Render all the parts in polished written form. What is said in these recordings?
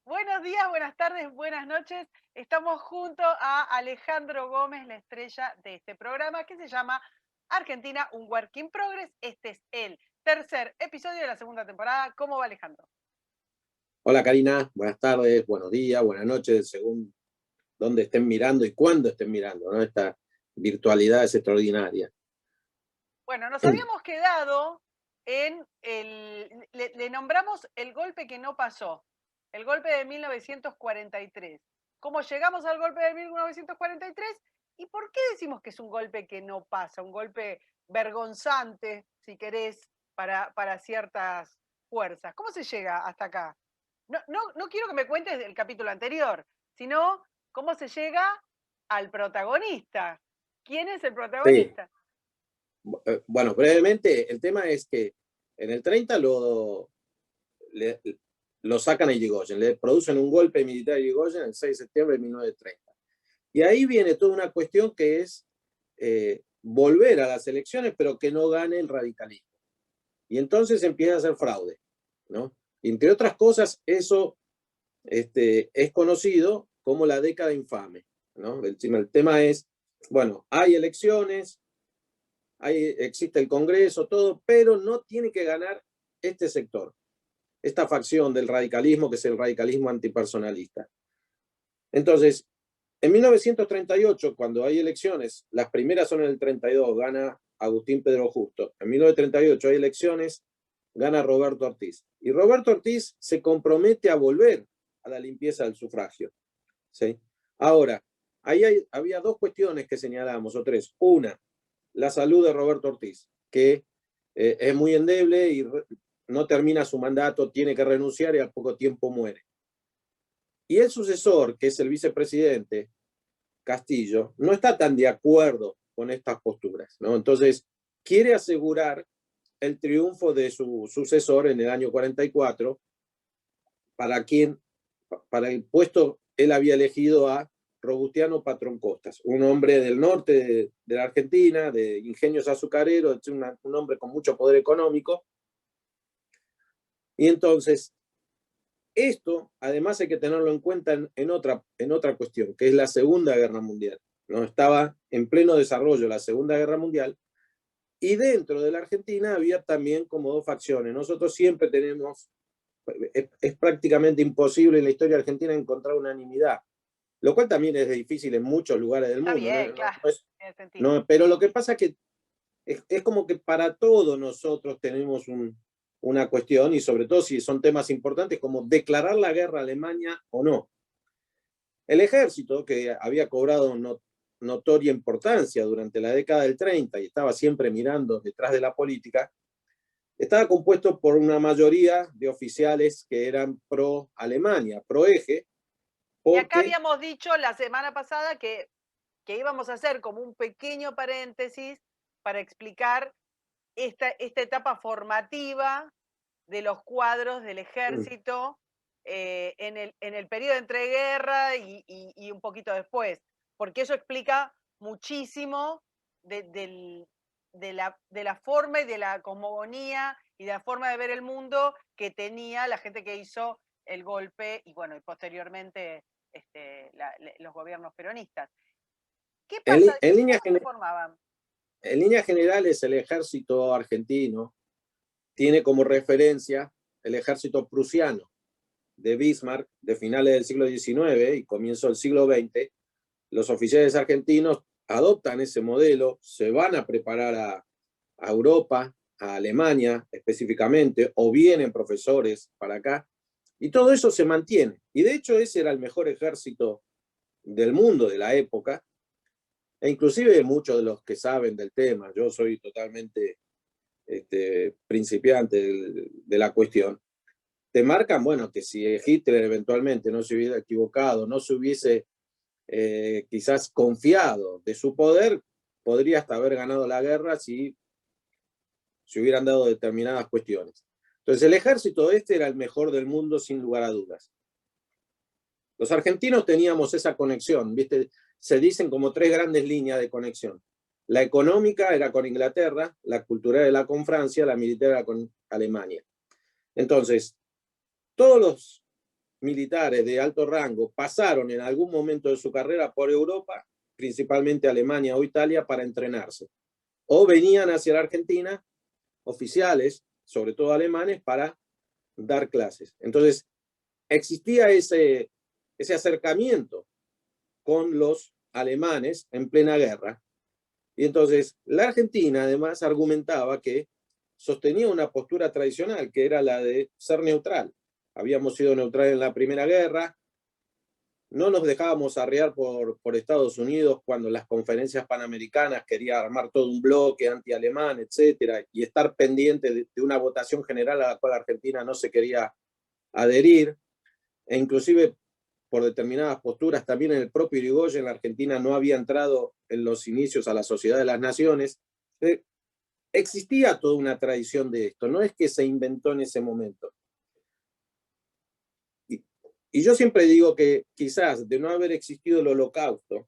Buenos días, buenas tardes, buenas noches. Estamos junto a Alejandro Gómez, la estrella de este programa que se llama Argentina, un Work in Progress. Este es el tercer episodio de la segunda temporada. ¿Cómo va, Alejandro? Hola Karina, buenas tardes, buenos días, buenas noches, según dónde estén mirando y cuándo estén mirando, ¿no? Esta virtualidad es extraordinaria. Bueno, nos habíamos quedado en le nombramos el golpe que no pasó, el golpe de 1943. ¿Cómo llegamos al golpe de 1943? ¿Y por qué decimos que es un golpe que no pasa? Un golpe vergonzante, si querés, para ciertas fuerzas. ¿Cómo se llega hasta acá? No quiero que me cuentes el capítulo anterior, sino cómo se llega al protagonista. ¿Quién es el Sí, protagonista? bueno, brevemente, el tema es que en el 30 le- lo sacan a Irigoyen, le producen un golpe militar a Irigoyen el 6 de septiembre de 1930. Y ahí viene toda una cuestión que es volver a las elecciones, pero que no gane el radicalismo. Y entonces empieza a hacer fraude, ¿no? Y entre otras cosas, eso es conocido como la década infame, ¿no? El tema es, bueno, hay elecciones, existe el Congreso, todo, pero no tiene que ganar este sector, esta facción del radicalismo que es el radicalismo antipersonalista. Entonces, en 1938, cuando hay elecciones, las primeras son en el 32, gana Agustín Pedro Justo. En 1938 hay elecciones, gana Roberto Ortiz. Y Roberto Ortiz se compromete a volver a la limpieza del sufragio. ¿Sí? Ahora, había dos cuestiones que señalamos, o tres. Una, la salud de Roberto Ortiz, que es muy endeble y no termina su mandato, tiene que renunciar y al poco tiempo muere. Y el sucesor, que es el vicepresidente, Castillo, no está tan de acuerdo con estas posturas, ¿no? Entonces, quiere asegurar el triunfo de su sucesor en el año 44, para quien, para el puesto, él había elegido a Robustiano Patrón Costas, un hombre del norte de la Argentina, de ingenios azucareros, un hombre con mucho poder económico. Y entonces, esto, además, hay que tenerlo en cuenta en otra cuestión, que es la Segunda Guerra Mundial, ¿no? Estaba en pleno desarrollo la Segunda Guerra Mundial y dentro de la Argentina había también como dos facciones. Nosotros siempre tenemos, es prácticamente imposible en la historia argentina encontrar unanimidad, lo cual también es difícil en muchos lugares del Está mundo, ¿no? bien, claro, tiene sentido. No, pero lo que pasa es que es como que para todos nosotros tenemos una cuestión, y sobre todo si son temas importantes como declarar la guerra a Alemania o no. El ejército, que había cobrado notoria importancia durante la década del 30 y estaba siempre mirando detrás de la política, estaba compuesto por una mayoría de oficiales que eran pro Alemania, pro eje, Y acá porque habíamos dicho la semana pasada que íbamos a hacer como un pequeño paréntesis para explicar esta etapa formativa de los cuadros del ejército en el periodo de entreguerra y un poquito después, porque eso explica muchísimo de la forma y de la cosmogonía y de la forma de ver el mundo que tenía la gente que hizo el golpe y bueno, y posteriormente los gobiernos peronistas. ¿Qué pasa? en, en, línea, ¿Cómo se formaban? en línea generales el ejército argentino tiene como referencia el ejército prusiano de Bismarck de finales del siglo XIX y comienzo del siglo XX. Los oficiales argentinos adoptan ese modelo, se van a preparar a Europa, a Alemania específicamente, o vienen profesores para acá, y todo eso se mantiene. Y de hecho ese era el mejor ejército del mundo de la época, e inclusive muchos de los que saben del tema, yo soy totalmente principiante de la cuestión, te marcan, bueno, que si Hitler eventualmente no se hubiera equivocado, no se hubiese quizás confiado de su poder, podría hasta haber ganado la guerra si se hubieran dado determinadas cuestiones. Entonces el ejército era el mejor del mundo sin lugar a dudas. Los argentinos teníamos esa conexión, ¿viste? Se dicen como tres grandes líneas de conexión. La económica era con Inglaterra, la cultural era con Francia, la militar era con Alemania. Entonces, todos los militares de alto rango pasaron en algún momento de su carrera por Europa, principalmente Alemania o Italia, para entrenarse. O venían hacia la Argentina oficiales, sobre todo alemanes, para dar clases. Entonces, existía ese acercamiento con los alemanes en plena guerra. Y entonces la Argentina además argumentaba que sostenía una postura tradicional, que era la de ser neutral. Habíamos sido neutrales en la Primera Guerra, no nos dejábamos arrear por Estados Unidos cuando en las conferencias panamericanas quería armar todo un bloque anti-alemán, etcétera, y estar pendiente de una votación general a la cual Argentina no se quería adherir, e inclusive por determinadas posturas, también en el propio Irigoyen, la Argentina no había entrado en los inicios a la Sociedad de las Naciones. Existía toda una tradición de esto, no es que se inventó en ese momento. Y yo siempre digo que quizás de no haber existido el Holocausto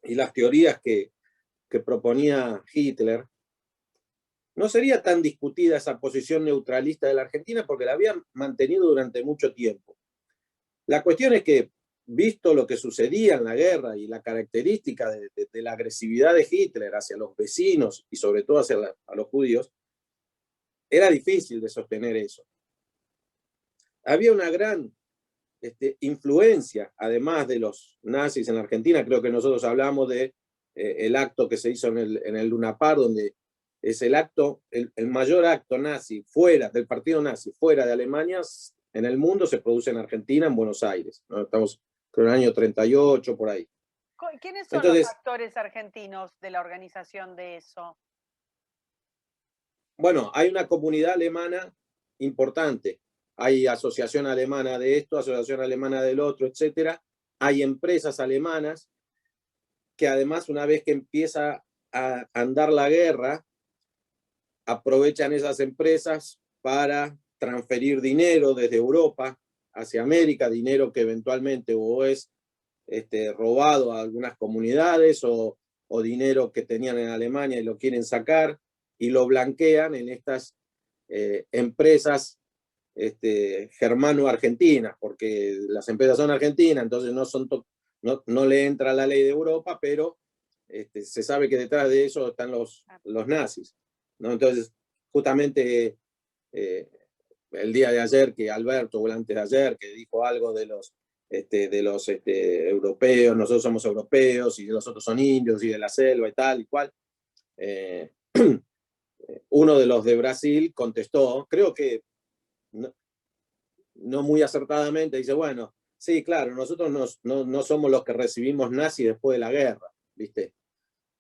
y las teorías que proponía Hitler, no sería tan discutida esa posición neutralista de la Argentina porque la habían mantenido durante mucho tiempo. La cuestión es que, visto lo que sucedía en la guerra y la característica de la agresividad de Hitler hacia los vecinos y sobre todo hacia a los judíos, era difícil de sostener eso. Había una gran influencia, además de los nazis en la Argentina. Creo que nosotros hablamos de el acto que se hizo en el Luna Park, donde es el acto, el mayor acto nazi fuera del partido nazi, fuera de Alemania, en el mundo se produce en Argentina, en Buenos Aires, ¿no? Estamos creo en el año 38, por ahí. ¿Quiénes son los Entonces, actores argentinos de la organización de eso? bueno, hay una comunidad alemana importante. Hay asociación alemana de esto, asociación alemana del otro, etcétera. Hay empresas alemanas que además, una vez que empieza a andar la guerra, aprovechan esas empresas para transferir dinero desde Europa hacia América, dinero que eventualmente o es robado a algunas comunidades o dinero que tenían en Alemania y lo quieren sacar y lo blanquean en estas empresas germano-argentinas, porque las empresas son argentinas, entonces no le entra la ley de Europa, pero se sabe que detrás de eso están los nazis, ¿no? Entonces, justamente el día de ayer que Alberto, o el antes de ayer, que dijo algo de los europeos, nosotros somos europeos y los otros son indios y de la selva y tal y cual. Uno de los de Brasil contestó, creo que no muy acertadamente, dice, bueno, sí, claro, nosotros no somos los que recibimos nazis después de la guerra, ¿viste?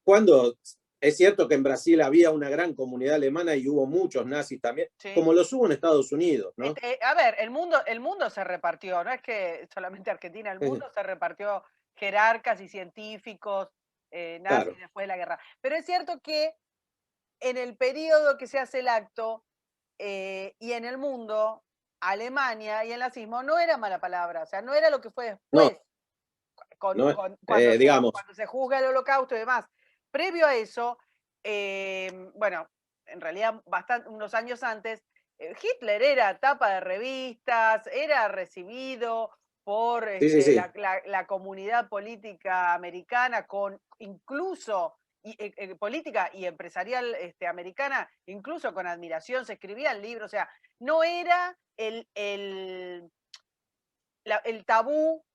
Cuando es cierto que en Brasil había una gran comunidad alemana y hubo muchos nazis también, Sí. como los hubo en Estados Unidos, ¿no? A ver, el mundo se repartió, no es que solamente Argentina, el mundo se repartió jerarcas y científicos nazis Claro. después de la guerra. Pero es cierto que en el periodo que se hace el acto y en el mundo, Alemania y el nazismo no era mala palabra, o sea, no era lo que fue No, después, no, digamos, cuando se juzga el holocausto y demás. Previo a eso, bueno, en realidad unos años antes, Hitler era tapa de revistas, era recibido por sí, sí, sí, la comunidad política americana, con incluso política y empresarial americana, incluso con admiración, se escribían libros, o sea, no era el tabú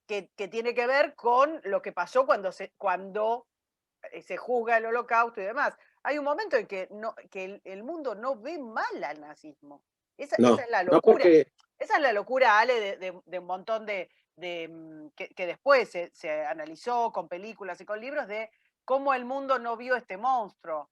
que tiene que ver con lo que pasó cuando se juzga el holocausto y demás. Hay un momento en que el mundo no ve mal al nazismo. Esa no, es la no locura. porque, Esa es la locura, Ale, de un montón que después se analizó con películas y con libros de cómo el mundo no vio este monstruo.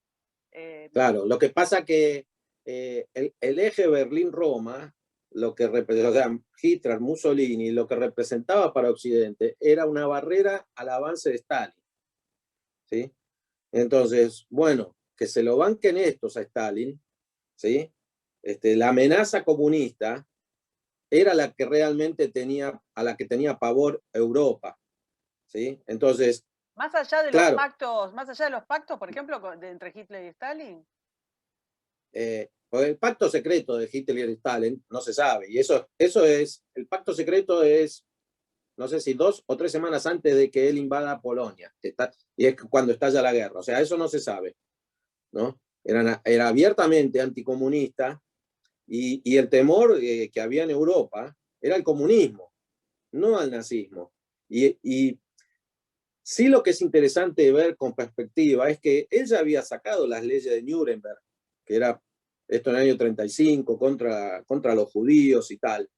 claro, lo que pasa que el eje Berlín-Roma, lo que o sea, Hitler, Mussolini, lo que representaba para Occidente era una barrera al avance de Stalin, ¿sí? Entonces, bueno, que se lo banquen estos a Stalin, ¿sí? La amenaza comunista era la que realmente a la que tenía pavor Europa, ¿sí? Entonces, Más allá de claro, más allá de los pactos, por ejemplo, entre Hitler y Stalin. Porque el pacto secreto de Hitler y Stalin no se sabe. Y eso es, el pacto secreto es, no sé si 2 o 3 semanas antes de que él invada Polonia. Y es cuando estalla la guerra. O sea, eso no se sabe, ¿no? Era abiertamente anticomunista y el temor que había en Europa era el comunismo, no al nazismo. Y sí, lo que es interesante ver con perspectiva es que él ya había sacado las leyes de Nuremberg, que era esto en el año 35, contra los judíos y tal.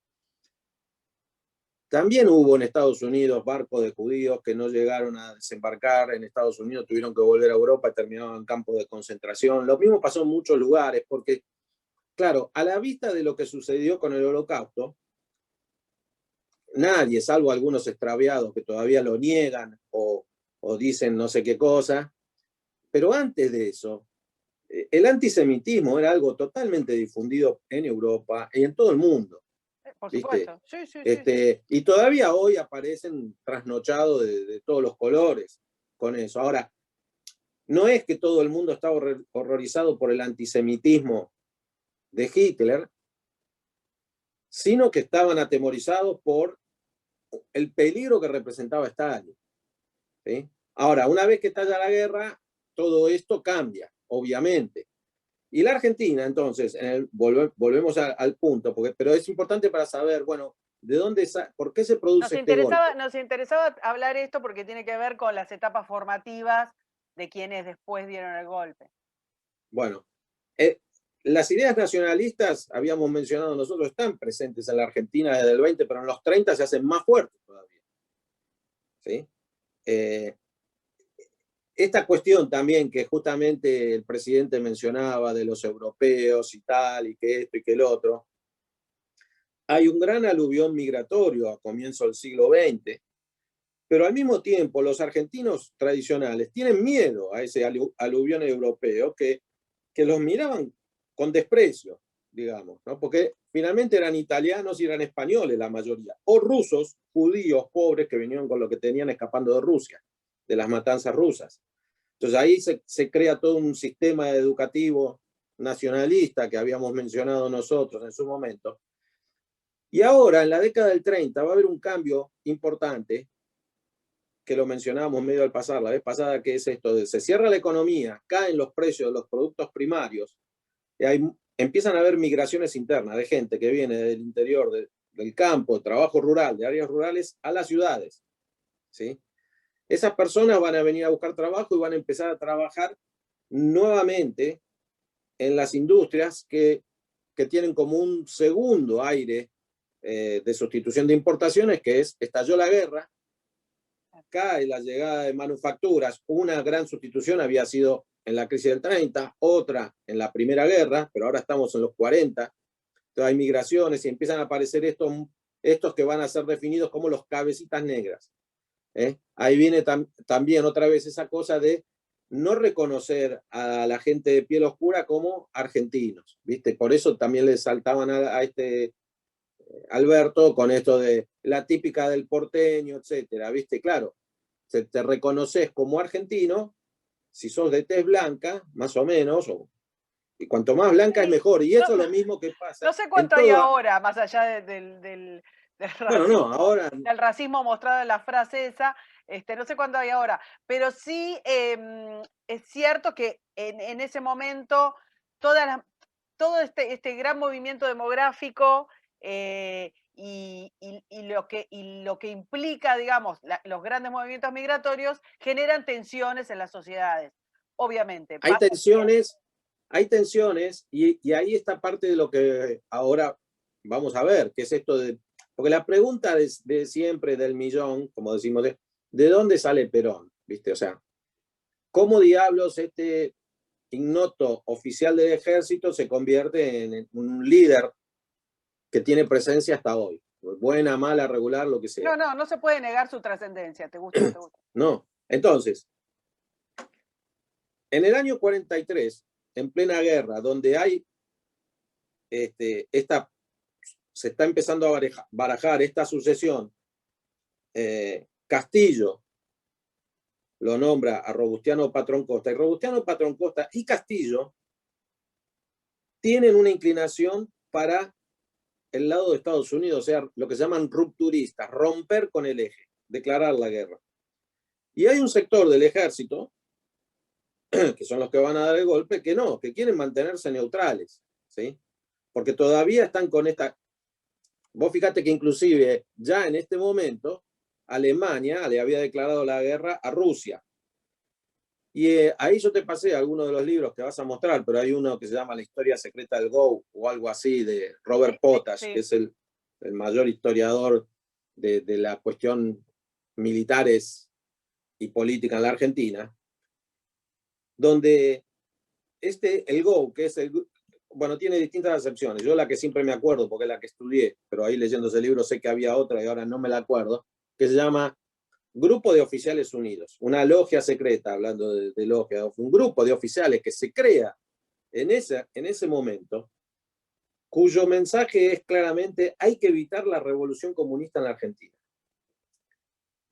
También hubo en Estados Unidos barcos de judíos que no llegaron a desembarcar en Estados Unidos, tuvieron que volver a Europa y terminaron en campos de concentración. Lo mismo pasó en muchos lugares, porque, claro, a la vista de lo que sucedió con el Holocausto, nadie, salvo algunos extraviados que todavía lo niegan o dicen no sé qué cosa, pero antes de eso, el antisemitismo era algo totalmente difundido en Europa y en todo el mundo, Por ¿viste? supuesto, sí, sí, sí, sí. Y todavía hoy aparecen trasnochados de todos los colores con eso. Ahora, no es que todo el mundo está horrorizado por el antisemitismo de Hitler, sino que estaban atemorizados por el peligro que representaba Stalin, ¿sí? Ahora, una vez que estalla la guerra, todo esto cambia, obviamente. Y la Argentina, entonces, volvemos al punto, pero es importante para saber, bueno, de dónde, por qué se produce este golpe. Nos interesaba hablar esto porque tiene que ver con las etapas formativas de quienes después dieron el golpe. Bueno, eh, las ideas nacionalistas, habíamos mencionado nosotros, están presentes en la Argentina desde el 20, pero en los 30 se hacen más fuertes todavía, ¿sí? Eh, esta cuestión también que justamente el presidente mencionaba de los europeos y tal, y que esto y que el otro, hay un gran aluvión migratorio a comienzo del siglo XX, pero al mismo tiempo los argentinos tradicionales tienen miedo a ese aluvión europeo que los miraban con desprecio, digamos, ¿no? Porque finalmente eran italianos y eran españoles la mayoría, o rusos, judíos, pobres que venían con lo que tenían escapando de Rusia, de las matanzas rusas. Entonces ahí se crea todo un sistema educativo nacionalista que habíamos mencionado nosotros en su momento. Y ahora, en la década del 30, va a haber un cambio importante, que lo mencionábamos medio al pasar, la vez pasada, que es esto de se cierra la economía, caen los precios de los productos primarios, y empiezan a haber migraciones internas de gente que viene del interior, del campo, de trabajo rural, de áreas rurales, a las ciudades, ¿sí? Esas personas van a venir a buscar trabajo y van a empezar a trabajar nuevamente en las industrias que tienen como un segundo aire de sustitución de importaciones, que es, estalló la guerra, cae la llegada de manufacturas, una gran sustitución había sido en la crisis del 30, otra en la Primera Guerra, pero ahora estamos en los 40, entonces hay migraciones y empiezan a aparecer estos que van a ser definidos como los cabecitas negras. Ahí viene también otra vez esa cosa de no reconocer a la gente de piel oscura como argentinos, ¿viste? Por eso también le saltaban a este Alberto con esto de la típica del porteño, etcétera, ¿viste? Claro, te reconoces como argentino si sos de tez blanca, más o menos, y cuanto más blanca es Sí, mejor, y no, eso es lo mismo que no pasa sé en cuánto hay todo. ahora, más allá Bueno, no, ahora del racismo mostrado en la frase esa, no sé cuánto hay ahora, pero sí es cierto que en ese momento todo este gran movimiento demográfico y lo que implica, digamos, los grandes movimientos migratorios generan tensiones en las sociedades. Obviamente, hay pasa el tiempo. tensiones, hay tensiones, y ahí está parte de lo que ahora vamos a ver, que es esto de, porque la pregunta de siempre del millón, como decimos, ¿de dónde sale Perón? ¿Viste? O sea, ¿cómo diablos este ignoto oficial del ejército se convierte en un líder que tiene presencia hasta hoy? Buena, mala, regular, lo que sea. No, no, no se puede negar su trascendencia, te guste o no te guste. No. Entonces, en el año 43, en plena guerra, donde hay se está empezando a barajar esta sucesión, Castillo lo nombra a Robustiano Patrón Costa, y Robustiano Patrón Costa y Castillo tienen una inclinación para el lado de Estados Unidos, o sea, lo que se llaman rupturistas, romper con el eje, declarar la guerra. Y hay un sector del ejército, que son los que van a dar el golpe, que no, que quieren mantenerse neutrales, ¿sí? Porque todavía están con esta... Vos fíjate que inclusive ya en este momento Alemania le había declarado la guerra a Rusia. Y ahí yo te pasé algunos de los libros que vas a mostrar, pero hay uno que se llama La historia secreta del Go, o algo así, de Robert Potash, sí. que es el mayor historiador de la cuestión militares y política en la Argentina, donde el Go, que es bueno, tiene distintas acepciones. Yo la que siempre me acuerdo, porque es la que estudié, pero ahí leyendo ese libro sé que había otra y ahora no me la acuerdo, que se llama Grupo de Oficiales Unidos, una logia secreta, hablando de logia, un grupo de oficiales que se crea en ese momento, cuyo mensaje es claramente: hay que evitar la revolución comunista en la Argentina.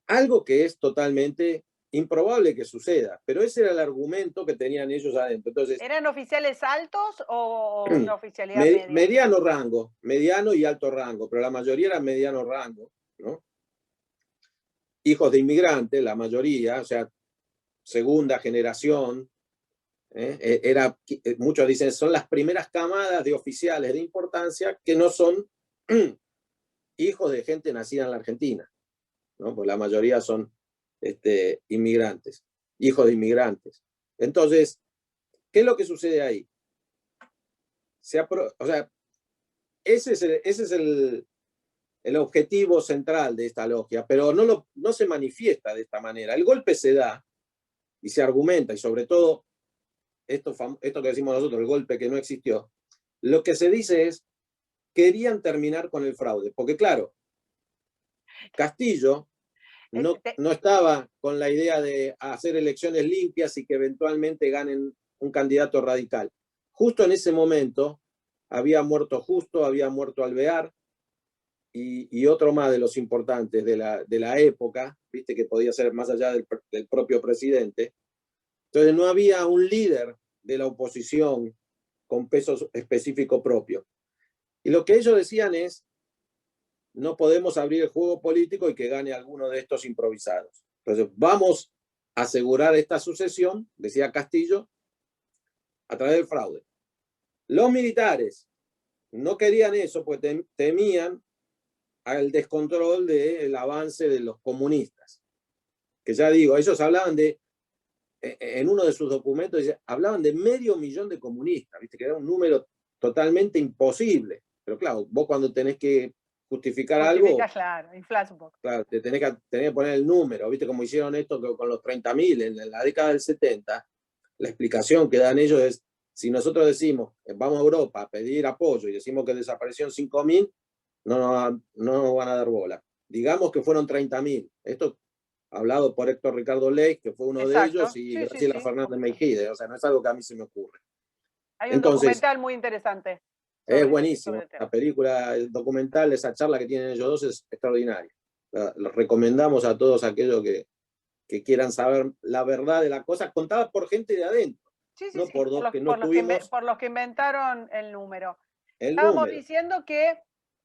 Algo que es totalmente improbable que suceda, pero ese era el argumento que tenían ellos adentro. Entonces, ¿eran oficiales altos o una oficialidad media? mediano rango, mediano y alto rango, pero la mayoría era mediano rango, ¿no? Hijos de inmigrantes, la mayoría, o sea, segunda generación, muchos dicen, son las primeras camadas de oficiales de importancia que no son hijos de gente nacida en la Argentina, ¿no? Pues la mayoría son inmigrantes, hijos de inmigrantes. Entonces, ¿qué es lo que sucede ahí? O sea, ese es el objetivo central de esta logia, pero no se manifiesta de esta manera. El golpe se da y se argumenta, y sobre todo esto que decimos nosotros, el golpe que no existió, lo que se dice es: querían terminar con el fraude, porque claro, Castillo no estaba con la idea de hacer elecciones limpias y que eventualmente ganen un candidato radical. Justo en ese momento había muerto Justo, había muerto Alvear y otro más de los importantes de la época, viste, que podía ser más allá del propio presidente. Entonces no había un líder de la oposición con peso específico propio. Y lo que ellos decían es: no podemos abrir el juego político y que gane alguno de estos improvisados. Entonces, vamos a asegurar esta sucesión, decía Castillo, a través del fraude. Los militares no querían eso, pues temían al descontrol del avance de los comunistas. Que ya digo, ellos hablaban en uno de sus documentos, hablaban de 500.000 de comunistas, ¿viste? Que era un número totalmente imposible. Pero claro, vos cuando tenés que justificar algo, claro, inflas un poco. Claro, te tenés que poner el número, ¿viste? Como hicieron esto con los 30.000 en la década del 70. La explicación que dan ellos es: si nosotros decimos vamos a Europa a pedir apoyo y decimos que desaparecieron 5.000, no nos van a dar bola. Digamos que fueron 30.000. Esto hablado por Héctor Ricardo Ley, que fue uno de ellos, y Graciela Fernández Meijide. O sea, no es algo que a mí se me ocurre. Hay un documental muy interesante. Es buenísimo. La película, el documental, esa charla que tienen ellos dos es extraordinaria. Lo recomendamos a todos aquellos que quieran saber la verdad de la cosa, contada por gente de adentro. No por dos que no tuvimos. Por los que inventaron el número. Estábamos diciendo que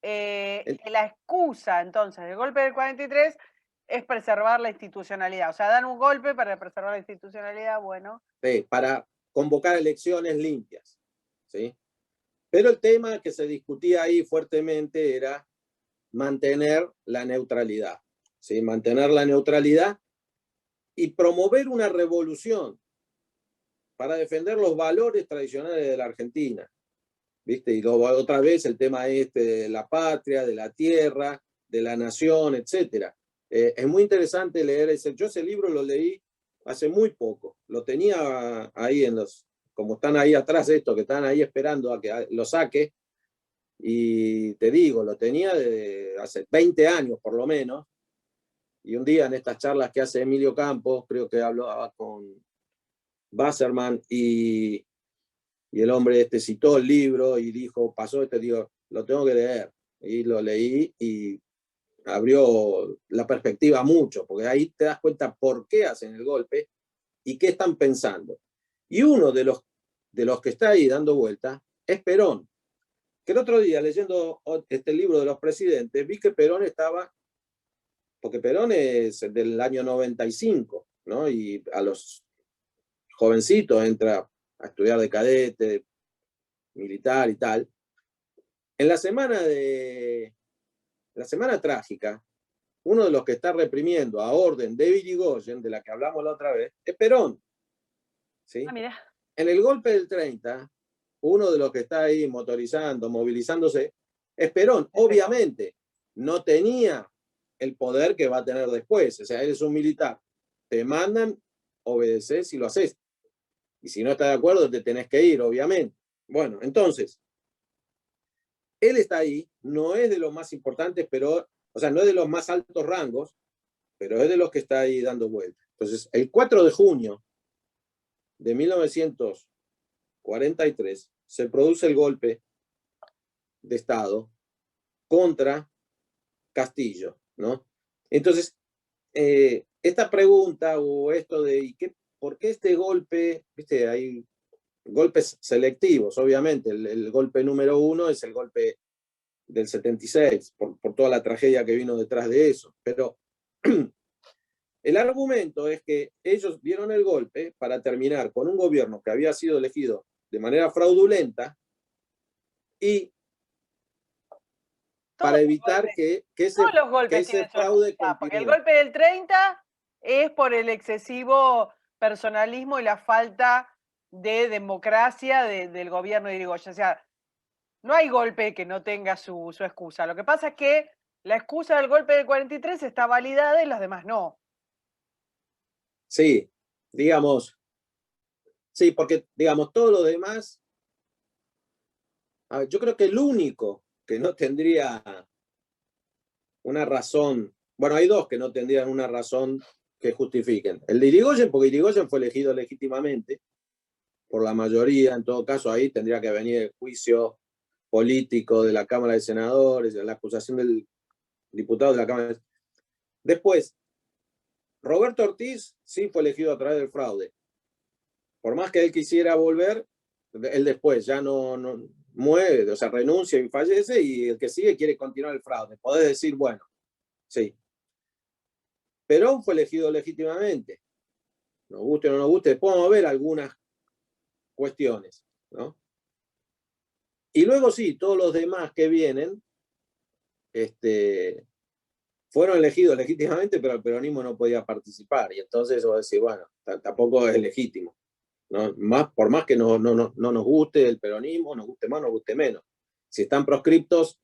la excusa, entonces, del golpe del 43 es preservar la institucionalidad. O sea, dan un golpe para preservar la institucionalidad, bueno. Sí, para convocar elecciones limpias, ¿sí? Pero el tema que se discutía ahí fuertemente era mantener la neutralidad, ¿sí? Mantener la neutralidad y promover una revolución para defender los valores tradicionales de la Argentina, ¿viste? Y otra vez el tema de la patria, de la tierra, de la nación, etc. Es muy interesante leer yo ese libro lo leí hace muy poco, lo tenía ahí como están ahí atrás estos, que están ahí esperando a que lo saque, y te digo, lo tenía desde hace 20 años por lo menos, y un día en estas charlas que hace Emilio Campos, creo que hablaba con Wasserman, y el hombre citó el libro y dijo, digo, lo tengo que leer. Y lo leí y abrió la perspectiva mucho, porque ahí te das cuenta por qué hacen el golpe y qué están pensando. Y uno de los que está ahí dando vuelta es Perón. Que el otro día, leyendo este libro de los presidentes, vi que Perón estaba, porque Perón es del año 95, ¿no? Y a los jovencitos entra a estudiar de cadete, militar y tal. En la semana trágica, uno de los que está reprimiendo a orden de Irigoyen, de la que hablamos la otra vez, es Perón. ¿Sí? Ah, mira. En el golpe del 30, uno de los que está ahí motorizando, movilizándose, es Perón. Obviamente, no tenía el poder que va a tener después. O sea, él es un militar. Te mandan, obedeces y lo haces. Y si no estás de acuerdo, te tenés que ir, obviamente. Bueno, entonces, él está ahí, no es de los más importantes, pero, o sea, no es de los más altos rangos, pero es de los que está ahí dando vueltas. Entonces, el 4 de junio de 1943 se produce el golpe de Estado contra Castillo, ¿no? Entonces, esta pregunta o esto de ¿y por qué este golpe? ¿Viste? Hay golpes selectivos, obviamente. El golpe número 1 es el golpe del 76, por toda la tragedia que vino detrás de eso. Pero el argumento es que ellos dieron el golpe para terminar con un gobierno que había sido elegido de manera fraudulenta y para evitar que Todos los golpes ese tienen su fraude excusa, porque el continúe. golpe del 30 es por el excesivo personalismo y la falta de democracia del gobierno de Irigoyen. O sea, no hay golpe que no tenga su excusa. Lo que pasa es que la excusa del golpe del 43 está validada y las demás no. Sí, digamos, sí, porque, digamos, todo lo demás, a ver, yo creo que el único que no tendría una razón, bueno, hay dos que no tendrían una razón que justifiquen. El de Irigoyen, porque Irigoyen fue elegido legítimamente por la mayoría, en todo caso ahí tendría que venir el juicio político de la Cámara de Senadores, la acusación del diputado de la Cámara. Después, Roberto Ortiz sí fue elegido a través del fraude. Por más que él quisiera volver, él después ya no muere, o sea, renuncia y fallece, y el que sigue quiere continuar el fraude. Podés decir, bueno, sí. Perón fue elegido legítimamente. Nos guste o no nos guste, podemos ver algunas cuestiones, ¿no? Y luego sí, todos los demás que vienen fueron elegidos legítimamente, pero el peronismo no podía participar. Y entonces vos decís, bueno, tampoco es legítimo, ¿no? Por más que no nos guste el peronismo, nos guste más, nos guste menos. Si están proscriptos,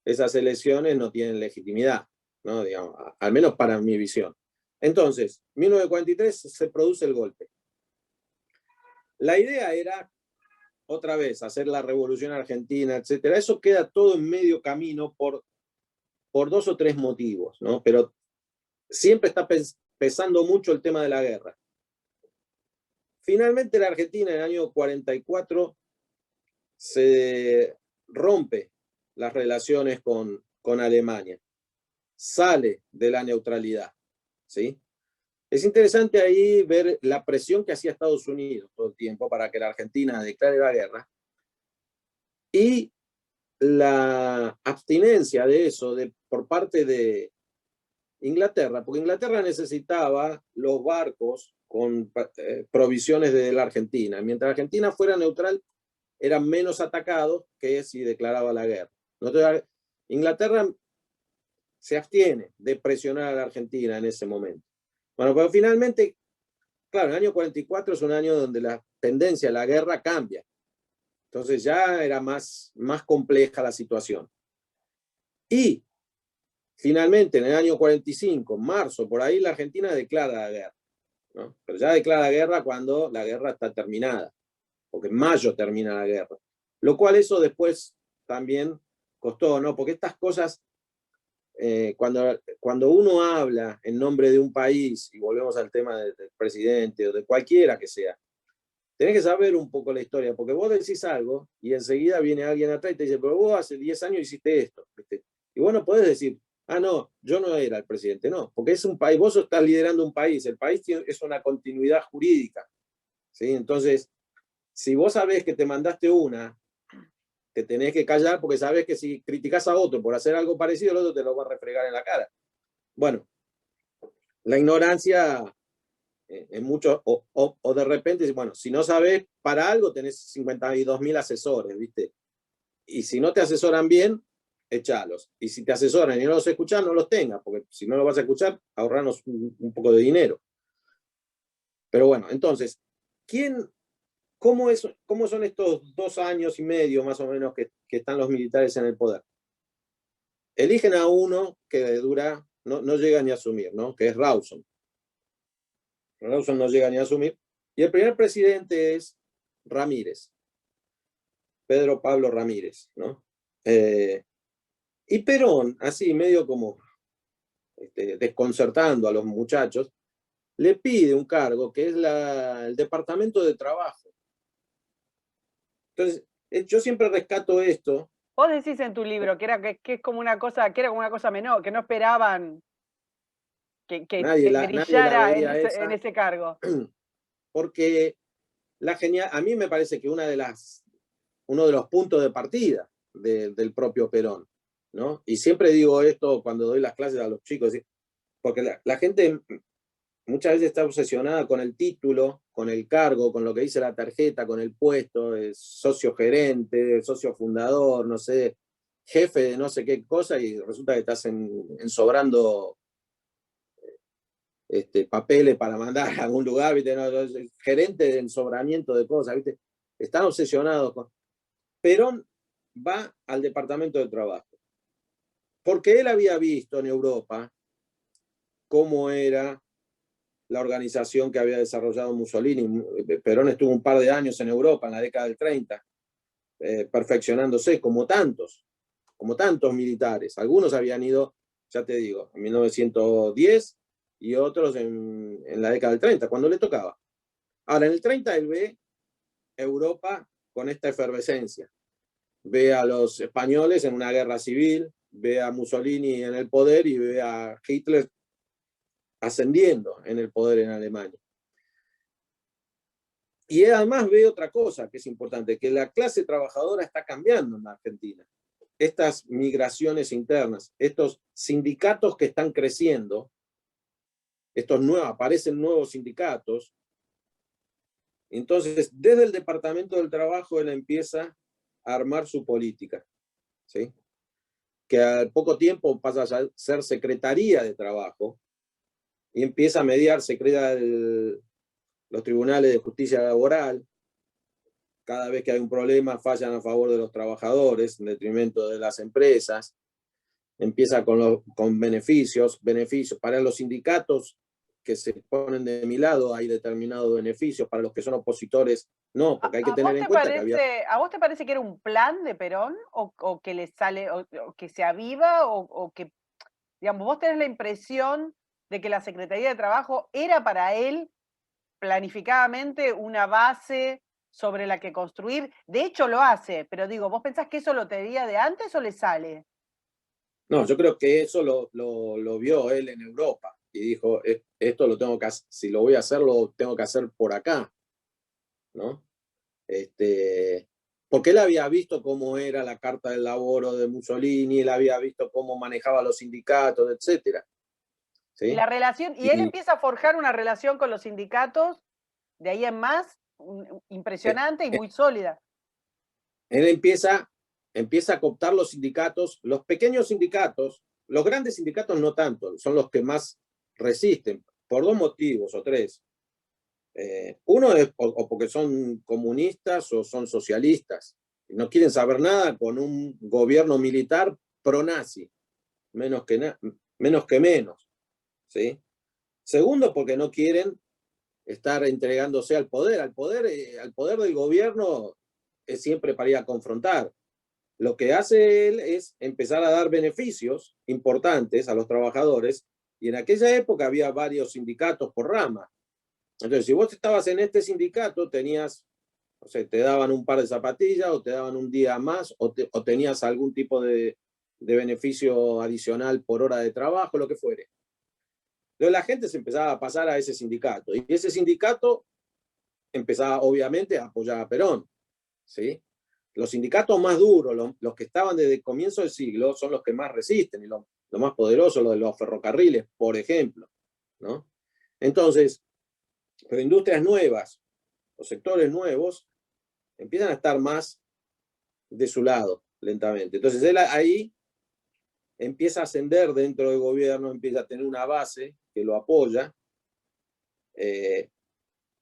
esas elecciones no tienen legitimidad, ¿no? Digamos, al menos para mi visión. Entonces, 1943 se produce el golpe. La idea era, otra vez, hacer la revolución argentina, etcétera. Eso queda todo en medio camino por dos o tres motivos, ¿no? Pero siempre está pesando mucho el tema de la guerra. Finalmente la Argentina en el año 44 se rompe las relaciones con Alemania, sale de la neutralidad, ¿sí? Es interesante ahí ver la presión que hacía Estados Unidos todo el tiempo para que la Argentina declare la guerra y la abstinencia de eso por parte de Inglaterra, porque Inglaterra necesitaba los barcos con provisiones de la Argentina. Mientras Argentina fuera neutral, eran menos atacados que si declaraba la guerra. Entonces, Inglaterra se abstiene de presionar a la Argentina en ese momento. Bueno, pero finalmente, claro, el año 44 es un año donde la tendencia a la guerra cambia. Entonces ya era más compleja la situación. Y finalmente, en el año 45, marzo, por ahí la Argentina declara la guerra, ¿no? Pero ya declara la guerra cuando la guerra está terminada, porque en mayo termina la guerra. Lo cual eso después también costó, ¿no? Porque estas cosas, cuando uno habla en nombre de un país, y volvemos al tema del presidente o de cualquiera que sea, tenés que saber un poco la historia, porque vos decís algo y enseguida viene alguien atrás y te dice, pero vos hace 10 años hiciste esto, ¿viste? Y vos no podés decir, ah, no, yo no era el presidente, no, porque es un país, vos estás liderando un país, el país es una continuidad jurídica, ¿sí? Entonces, si vos sabés que te mandaste una te tenés que callar porque sabes que si criticas a otro por hacer algo parecido, el otro te lo va a refregar en la cara. Bueno, la ignorancia en muchos, o de repente, bueno, si no sabes para algo, tenés 52.000 asesores, ¿viste? Y si no te asesoran bien, echalos. Y si te asesoran y no los escuchas, no los tengas, porque si no los vas a escuchar, ahorranos un poco de dinero. Pero bueno, entonces, ¿quién, cómo son estos 2 años y medio más o menos que están los militares en el poder? Eligen a uno que dura, no llega ni a asumir, ¿no? Que es Rawson. Rawson no llega ni a asumir. Y el primer presidente es Ramírez, Pedro Pablo Ramírez, ¿no? Y Perón, así medio como desconcertando a los muchachos, le pide un cargo que es el Departamento de Trabajo. Entonces, yo siempre rescato esto. Vos decís en tu libro que es como una cosa, que era como una cosa menor, que no esperaban que Nadie la brillara veía en esa, ese cargo. porque a mí me parece que uno de los puntos de partida del propio Perón, ¿no? Y siempre digo esto cuando doy las clases a los chicos, porque la gente muchas veces está obsesionada con el título, con el cargo, con lo que dice la tarjeta, con el puesto, socio gerente, socio fundador, no sé, jefe de no sé qué cosa, y resulta que estás ensobrando papeles para mandar a algún lugar, ¿viste? No, gerente de ensobramiento de cosas, ¿viste? Están obsesionados con... Perón va al Departamento de Trabajo, porque él había visto en Europa cómo era la organización que había desarrollado Mussolini. Perón estuvo un par de años en Europa en la década del 30, perfeccionándose como tantos militares. Algunos habían ido, ya te digo, en 1910 y otros en la década del 30, cuando le tocaba. Ahora, en el 30 él ve Europa con esta efervescencia. Ve a los españoles en una guerra civil, ve a Mussolini en el poder y ve a Hitler ascendiendo en el poder en Alemania. Y además ve otra cosa que es importante, que la clase trabajadora está cambiando en la Argentina. Estas migraciones internas, estos sindicatos que están creciendo, aparecen nuevos sindicatos. Entonces, desde el Departamento del Trabajo, él empieza a armar su política, ¿sí? Que al poco tiempo pasa a ser Secretaría de Trabajo y empieza a mediar, se crea los tribunales de justicia laboral. Cada vez que hay un problema, fallan a favor de los trabajadores, en detrimento de las empresas. Empieza con beneficios para los sindicatos que se ponen de mi lado, hay determinados beneficios, para los que son opositores, no, porque hay que tener en cuenta que había... ¿A vos te parece que era un plan de Perón o que le sale, o que se aviva o que, digamos, vos tenés la impresión de que la Secretaría de Trabajo era para él planificadamente una base sobre la que construir? De hecho lo hace, pero digo, ¿vos pensás que eso lo tenía de antes o le sale? No, yo creo que eso lo vio él en Europa y dijo, esto lo tengo que hacer, si lo voy a hacer, lo tengo que hacer por acá, ¿no? Porque él había visto cómo era la Carta del Laboro de Mussolini, él había visto cómo manejaba los sindicatos, etcétera. Y ¿Sí? la relación, y él empieza a forjar una relación con los sindicatos, de ahí en más, Eh, impresionante y eh, muy sólida. Él empieza a cooptar los sindicatos, los pequeños sindicatos, los grandes sindicatos no tanto, son los que más resisten, por 2 motivos o 3. Uno es o porque son comunistas o son socialistas, y no quieren saber nada con un gobierno militar pro-nazi, menos que menos. ¿Sí? Segundo, porque no quieren estar entregándose al poder del gobierno es siempre para ir a confrontar. Lo que hace él es empezar a dar beneficios importantes a los trabajadores, y en aquella época había varios sindicatos por rama. Entonces, si vos estabas en este sindicato, tenías, o sea, te daban un par de zapatillas o te daban un día más o tenías algún tipo de beneficio adicional por hora de trabajo, lo que fuere. Entonces la gente se empezaba a pasar a ese sindicato y ese sindicato empezaba obviamente a apoyar a Perón, ¿sí? los sindicatos más duros, los que estaban desde el comienzo del siglo, son los que más resisten y los más poderosos, los de los ferrocarriles, por ejemplo, ¿no? Entonces, pero industrias nuevas, los sectores nuevos, empiezan a estar más de su lado, lentamente. Entonces, él ahí empieza a ascender dentro del gobierno, empieza a tener una base que lo apoya,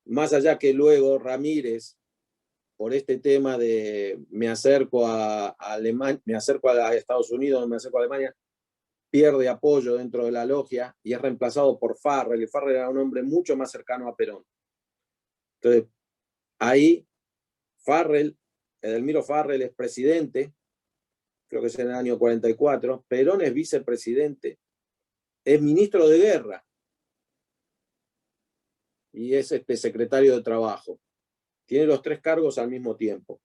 más allá que luego Ramírez, por este tema de me acerco a Alemania, me acerco a Estados Unidos, me acerco a Alemania, pierde apoyo dentro de la logia y es reemplazado por Farrell, y Farrell era un hombre mucho más cercano a Perón. Entonces, ahí Farrell, Edelmiro Farrell es presidente, creo que es en el año 44, Perón es vicepresidente, es ministro de guerra y es secretario de trabajo. Tiene los tres cargos al mismo tiempo.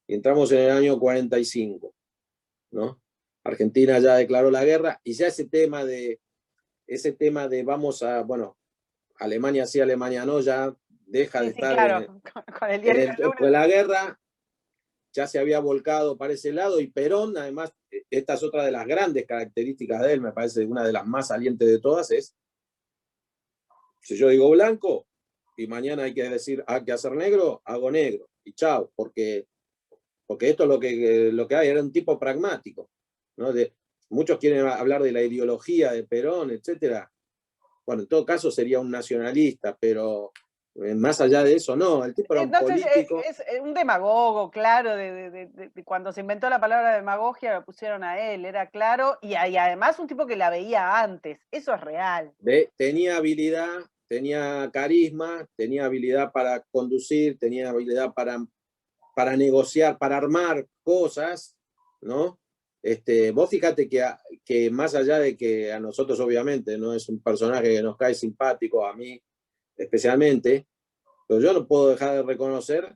Y entramos en el año 45, ¿no? Argentina ya declaró la guerra y ya ese tema de vamos a, bueno, Alemania sí, Alemania no, ya deja de Sí, sí, estar claro, con el diario La Luna. pues la guerra ya se había volcado para ese lado y Perón, además, esta es otra de las grandes características de él, me parece una de las más salientes de todas, es, si yo digo blanco y mañana hay que decir, hay que hacer negro, hago negro y chao, porque esto es lo que hay, era un tipo pragmático, ¿no? Muchos quieren hablar de la ideología de Perón, etcétera. Bueno, en todo caso sería un nacionalista, pero más allá de eso, no, el tipo era un Entonces político. es un demagogo, claro, de cuando se inventó la palabra demagogia lo pusieron a él, era claro, y además un tipo que la veía antes, eso es real. Tenía habilidad, tenía carisma, tenía habilidad para conducir, tenía habilidad para negociar, para armar cosas, ¿no? Vos fíjate que más allá de que a nosotros obviamente no es un personaje que nos cae simpático, a mí especialmente, pero yo no puedo dejar de reconocer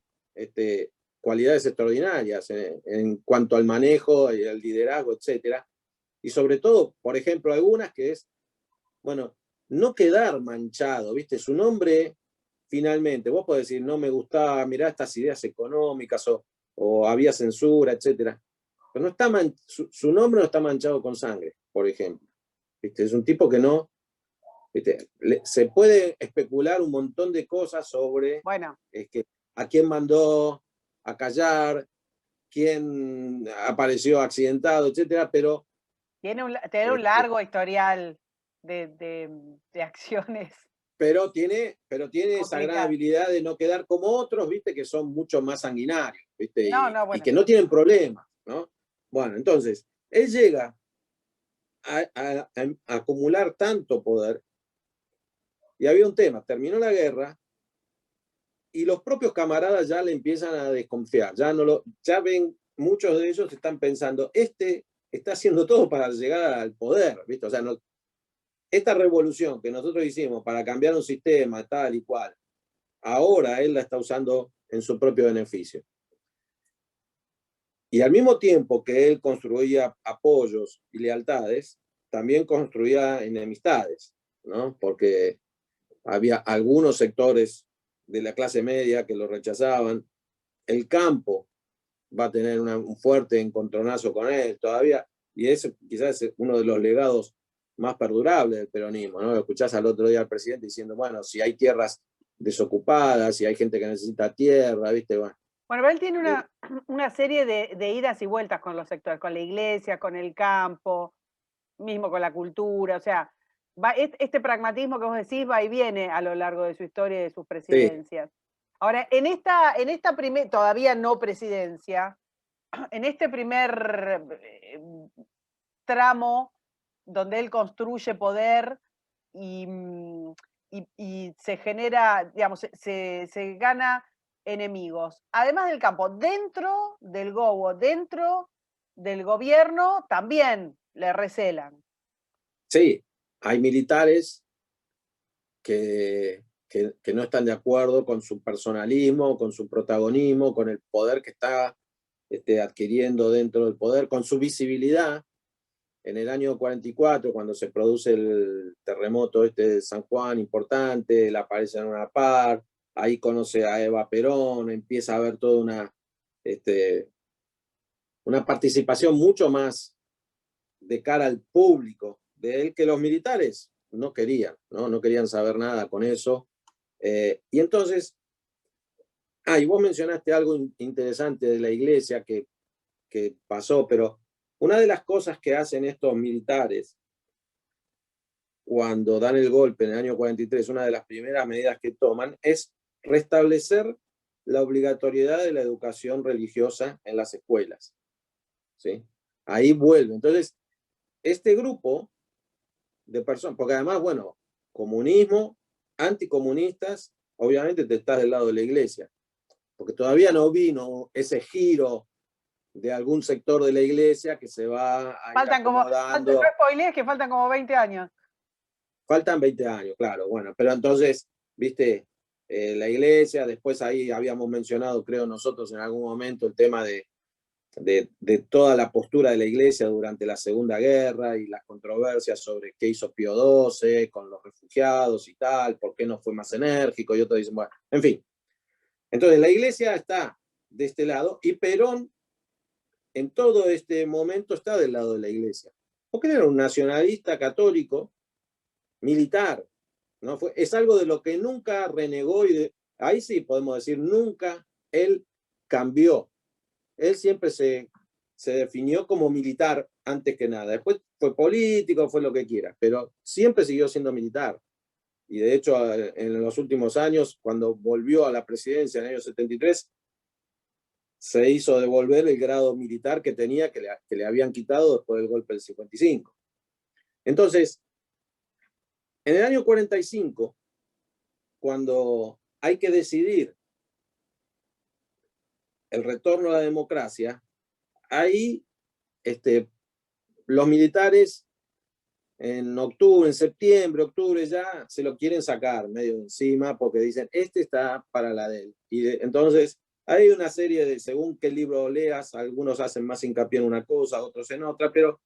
cualidades extraordinarias en cuanto al manejo y al liderazgo, etcétera. Y sobre todo, por ejemplo, algunas que es, bueno, no quedar manchado, ¿viste? Su nombre, finalmente, vos podés decir, no me gustaba, mirá estas ideas económicas o había censura, etcétera. Pero no está su nombre no está manchado con sangre, por ejemplo. ¿Viste? Es un tipo que no, ¿viste? Se puede especular un montón de cosas sobre Bueno, a quién mandó a callar, quién apareció accidentado, etcétera, pero tiene un este, largo historial de acciones tiene esa gran complicadas. habilidad de no quedar como otros, ¿viste? Que son mucho más sanguinarios, ¿viste? No, no, Y bueno, que no tienen problemas, ¿no? Bueno, entonces, él llega a acumular tanto poder y había un tema, terminó la guerra y los propios camaradas ya le empiezan a desconfiar, ya ven, muchos de ellos están pensando, está haciendo todo para llegar al poder, ¿viste? O sea, esta revolución que nosotros hicimos para cambiar un sistema tal y cual, ahora él la está usando en su propio beneficio. Y al mismo tiempo que él construía apoyos y lealtades, también construía enemistades, ¿no? Porque había algunos sectores de la clase media que lo rechazaban. El campo va a tener un fuerte encontronazo con él todavía, y ese quizás es uno de los legados más perdurables del peronismo, ¿no? Lo escuchás al otro día al presidente diciendo, bueno, si hay tierras desocupadas, si hay gente que necesita tierra, ¿viste? Bueno, bueno, pero él tiene una serie de idas y vueltas con los sectores, con la iglesia, con el campo, mismo con la cultura, o sea, este pragmatismo que vos decís va y viene a lo largo de su historia y de sus sí, presidencias. Ahora, en esta todavía no presidencia, en este primer tramo donde él construye poder y, y se genera, digamos, se gana enemigos. Además del campo, dentro del gobo, dentro del gobierno, también le recelan. sí, hay militares que no están de acuerdo con su personalismo, con su protagonismo, con el poder que está adquiriendo dentro del poder, con su visibilidad. En el año 44, cuando se produce el terremoto de San Juan importante, él aparece en una par, ahí conoce a Eva Perón, empieza a haber toda una participación mucho más de cara al público de él que los militares no querían, no querían saber nada con eso. Y entonces, y vos mencionaste algo interesante de la iglesia que pasó, pero una de las cosas que hacen estos militares cuando dan el golpe en el año 43, una de las primeras medidas que toman es restablecer la obligatoriedad de la educación religiosa en las escuelas. ¿Sí? Ahí vuelve. Entonces, este grupo de personas, porque además, bueno, comunismo, anticomunistas, obviamente te estás del lado de la iglesia, porque todavía no vino ese giro de algún sector de la iglesia que se va a ir Faltan como, no acomodando. spoilees que faltan como 20 años. Faltan 20 años, claro, bueno, pero entonces, viste, la iglesia, después ahí habíamos mencionado, creo nosotros en algún momento, el tema de toda la postura de la iglesia durante la Segunda Guerra y las controversias sobre qué hizo Pío XII con los refugiados y tal, por qué no fue más enérgico, y otros dicen, bueno, en fin. Entonces, la iglesia está de este lado y Perón en todo este momento está del lado de la iglesia, porque él era un nacionalista católico militar, ¿no? Es algo de lo que nunca renegó ahí sí podemos decir, nunca él cambió. Él siempre se definió como militar antes que nada. Después fue político, fue lo que quiera, pero siempre siguió siendo militar. Y de hecho, en los últimos años, cuando volvió a la presidencia en el año 73, se hizo devolver el grado militar que tenía, que le habían quitado después del golpe del 55. Entonces, en el año 45, cuando hay que decidir el retorno a la democracia, ahí los militares en octubre, en septiembre, octubre ya se lo quieren sacar medio de encima porque dicen, este está para la de él. Entonces hay una serie de, según qué libro leas, algunos hacen más hincapié en una cosa, otros en otra, pero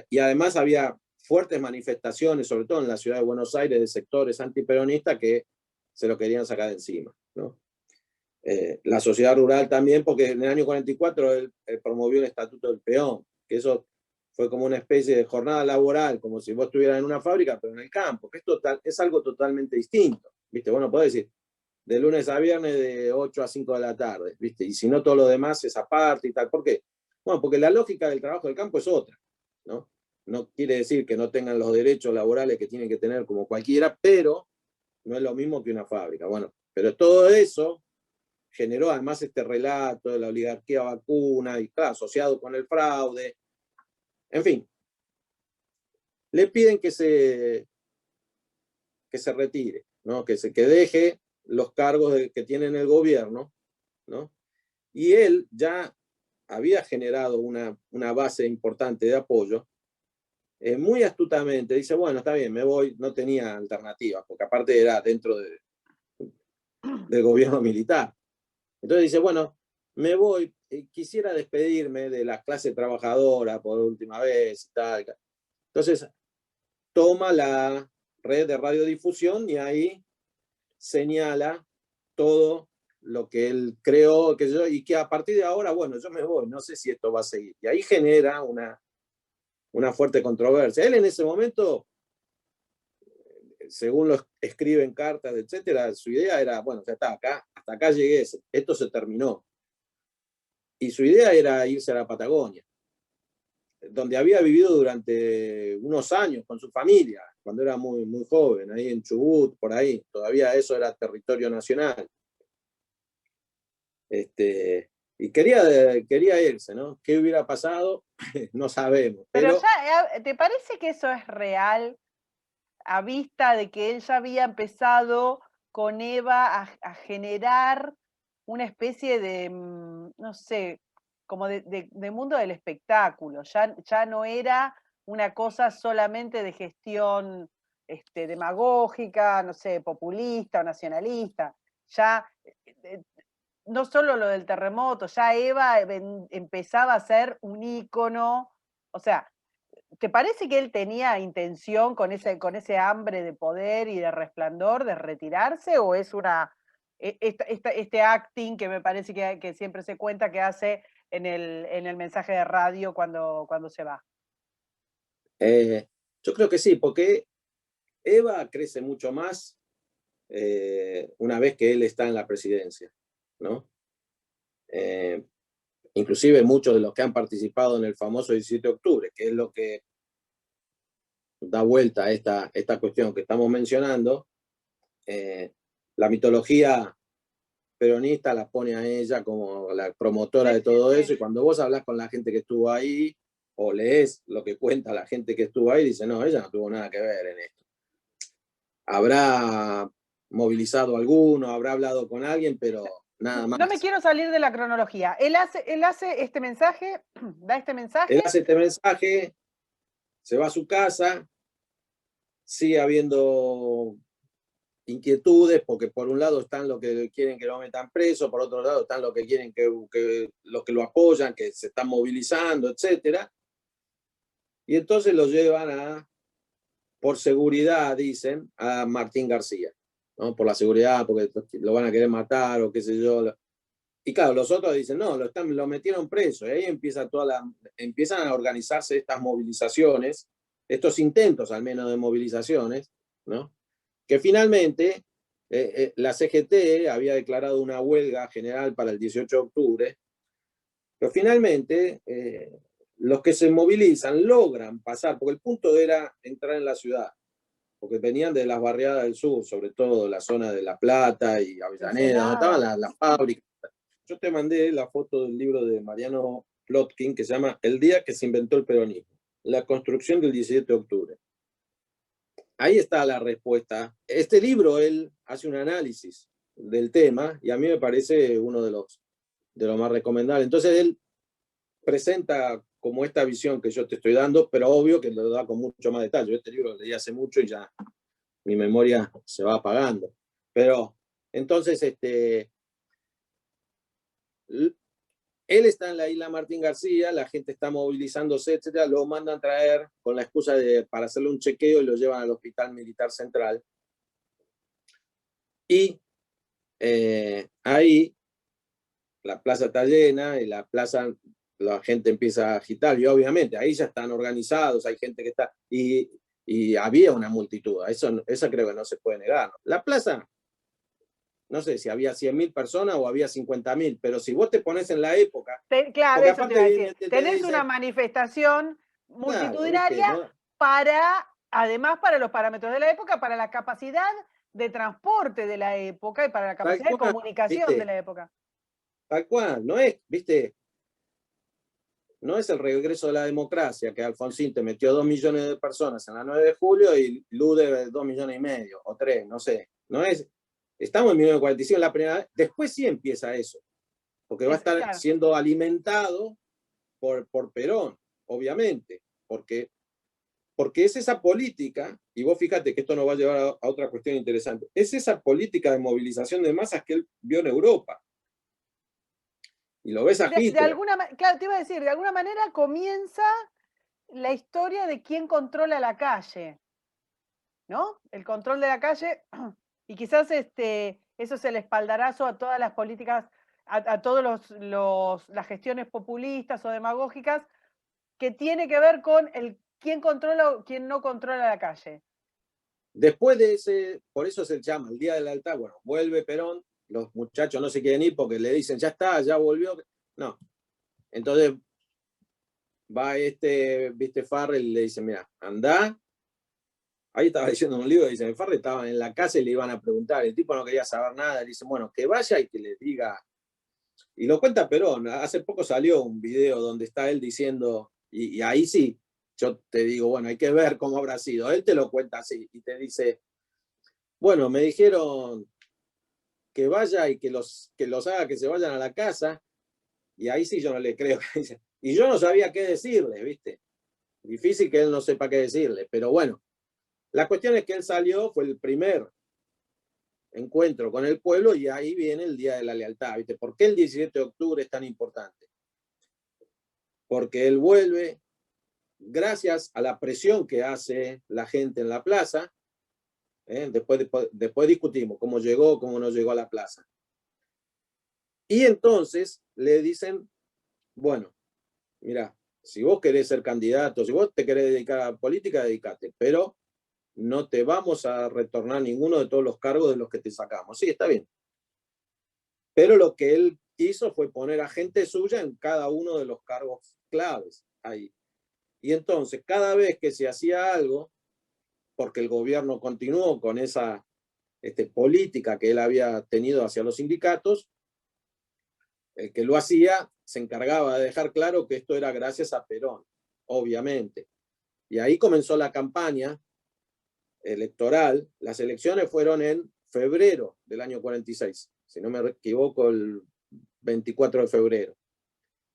y además había fuertes manifestaciones, sobre todo en la ciudad de Buenos Aires, de sectores antiperonistas que se lo querían sacar de encima, ¿no? La sociedad rural también, porque en el año 44 él promovió el Estatuto del Peón, que eso fue como una especie de jornada laboral, como si vos estuvieras en una fábrica, pero en el campo, que es algo totalmente distinto, ¿viste? Bueno, podés decir, de lunes a viernes de 8 a 5 de la tarde, ¿viste? Y si no, todo lo demás es aparte y tal. ¿Por qué? Bueno, porque la lógica del trabajo del campo es otra, ¿no? No quiere decir que no tengan los derechos laborales que tienen que tener como cualquiera, pero no es lo mismo que una fábrica. Bueno, pero todo eso generó además este relato de la oligarquía vacuna y claro, asociado con el fraude. En fin, le piden que se retire, ¿no? Que deje los cargos que tiene en el gobierno, ¿no? Y él ya había generado una base importante de apoyo, muy astutamente dice, bueno, está bien, me voy, no tenía alternativas, porque aparte era dentro del gobierno militar. Entonces dice, bueno, me voy, quisiera despedirme de la clase trabajadora por última vez y tal. Entonces toma la red de radiodifusión y ahí señala todo lo que él creó, y que a partir de ahora, bueno, yo me voy, no sé si esto va a seguir. Y ahí genera una fuerte controversia. Él en ese momento, según lo escribe en cartas, etcétera, su idea era, bueno, ya está, acá, hasta acá llegué, esto se terminó. Y su idea era irse a la Patagonia, donde había vivido durante unos años con su familia, cuando era muy, muy joven, ahí en Chubut, por ahí, todavía eso era territorio nacional. Y quería irse, ¿no? ¿Qué hubiera pasado? No sabemos. Pero Pero ya, ¿te parece que eso es real a vista de que él ya había empezado con Eva a generar una especie de, no sé, como de mundo del espectáculo? Ya no era una cosa solamente de gestión demagógica, no sé, populista o nacionalista. Ya no solo lo del terremoto, ya Eva empezaba a ser un ícono. O sea, ¿te parece que él tenía intención con ese hambre de poder y de resplandor de retirarse? ¿O es este acting que me parece que siempre se cuenta que hace en el mensaje de radio cuando se va. Yo creo que sí, porque Eva crece mucho más una vez que él está en la presidencia, ¿no? Inclusive muchos de los que han participado en el famoso 17 de octubre, que es lo que da vuelta a esta cuestión que estamos mencionando, la mitología peronista la pone a ella como la promotora Sí, de sí, todo eso, sí. y cuando vos hablas con la gente que estuvo ahí, o lees lo que cuenta la gente que estuvo ahí, dice, no, ella no tuvo nada que ver en esto. Habrá movilizado a alguno, habrá hablado con alguien, pero nada No me más. quiero salir de la cronología. Él hace este mensaje, da este Él mensaje. hace este mensaje, se va a su casa, sigue habiendo inquietudes, porque por un lado están los que quieren que lo metan preso, por otro lado están los que quieren que los que lo apoyan, que se están movilizando, etcétera. Y entonces lo llevan por seguridad, dicen, a Martín García, ¿no? Por la seguridad, porque lo van a querer matar o qué sé yo. Y claro, los otros dicen, no, lo metieron preso. Y ahí empiezan a organizarse estas movilizaciones, estos intentos al menos de movilizaciones, ¿no? Que finalmente la CGT había declarado una huelga general para el 18 de octubre, pero finalmente los que se movilizan logran pasar, porque el punto era entrar en la ciudad, porque venían de las barriadas del sur, sobre todo la zona de La Plata y Avellaneda, donde estaban Ensenada. las fábricas. Yo te mandé la foto del libro de Mariano Plotkin que se llama El día que se inventó el peronismo, la construcción del 17 de octubre. Ahí está la respuesta. Este libro, él hace un análisis del tema y a mí me parece uno de los más recomendables. Entonces él presenta como esta visión que yo te estoy dando, pero obvio que lo da con mucho más detalle. Yo este libro lo leí hace mucho y ya mi memoria se va apagando. Pero entonces, él está en la isla Martín García, la gente está movilizándose, etcétera, lo mandan traer con la excusa para hacerle un chequeo y lo llevan al Hospital Militar Central. Y ahí la plaza está llena y la gente empieza a agitar y obviamente ahí ya están organizados, hay gente que está, y había una multitud, eso creo que no se puede negar. La plaza, no sé si había 100.000 personas o había 50.000, pero si vos te pones en la época, Claro, porque eso te iba aparte a viene, decir. te Tenés una dice, manifestación claro, viste, multitudinaria ¿no? además para los parámetros de la época, para la capacidad de transporte de la época y para la Tal capacidad de cual, comunicación de viste, la época. tal cual, no es, viste, no es el regreso de la democracia, que Alfonsín te metió 2 millones de personas en la 9 de julio y Lude 2 millones y medio, o 3, no sé. No es, estamos en 1945, la primera vez, después sí empieza eso, porque va a estar Claro. siendo alimentado por Perón, obviamente, porque es esa política, y vos fíjate que esto nos va a llevar a otra cuestión interesante, es esa política de movilización de masas que él vio en Europa. Y lo ves a Hitler. Claro, te iba a decir, de alguna manera comienza la historia de quién controla la calle, ¿no? El control de la calle, y quizás eso es el espaldarazo a todas las políticas, a todas las gestiones populistas o demagógicas, que tiene que ver con el quién controla o quién no controla la calle. Después de ese, por eso se llama el Día de la Lealtad, bueno, vuelve Perón, los muchachos no se quieren ir porque le dicen, ya está, ya volvió. No. Entonces va viste, Farrell y le dice, mira, anda. Ahí estaba diciendo un libro, dice, Farrell estaba en la casa y le iban a preguntar, el tipo no quería saber nada, le dice, bueno, que vaya y que le diga. Y lo cuenta Perón, hace poco salió un video donde está él diciendo, y ahí sí, yo te digo, bueno, hay que ver cómo habrá sido. Él te lo cuenta así y te dice, bueno, me dijeron que vaya y que los haga que se vayan a la casa, y ahí sí yo no le creo. Y yo no sabía qué decirle, ¿viste? Difícil que él no sepa qué decirle, pero bueno, la cuestión es que él salió, fue el primer encuentro con el pueblo y ahí viene el Día de la Lealtad, ¿viste? ¿Por qué el 17 de octubre es tan importante? Porque él vuelve gracias a la presión que hace la gente en la plaza, después discutimos cómo llegó, cómo no llegó a la plaza. Y entonces le dicen bueno, mirá, si vos querés ser candidato, si vos te querés dedicar a la política, dedicate, pero no te vamos a retornar ninguno de todos los cargos de los que te sacamos. Sí, está bien. Pero lo que él hizo fue poner a gente suya en cada uno de los cargos claves ahí. Y entonces, cada vez que se hacía algo, porque el gobierno continuó con esa política que él había tenido hacia los sindicatos, el que lo hacía se encargaba de dejar claro que esto era gracias a Perón, obviamente. Y ahí comenzó la campaña electoral. Las elecciones fueron en febrero del año 46, si no me equivoco, el 24 de febrero.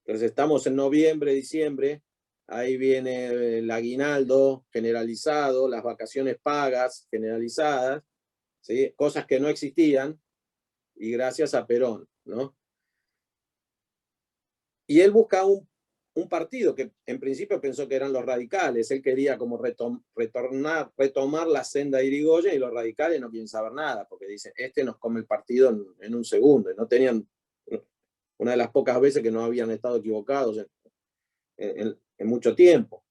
Entonces estamos en noviembre, diciembre, ahí viene el aguinaldo generalizado, las vacaciones pagas generalizadas, ¿sí? Cosas que no existían, y gracias a Perón, ¿no? Y él busca un partido que en principio pensó que eran los radicales, él quería como retomar la senda de Irigoyen, y los radicales no quieren saber nada, porque dicen, nos come el partido en un segundo, y no tenían, una de las pocas veces que no habían estado equivocados en mucho tiempo.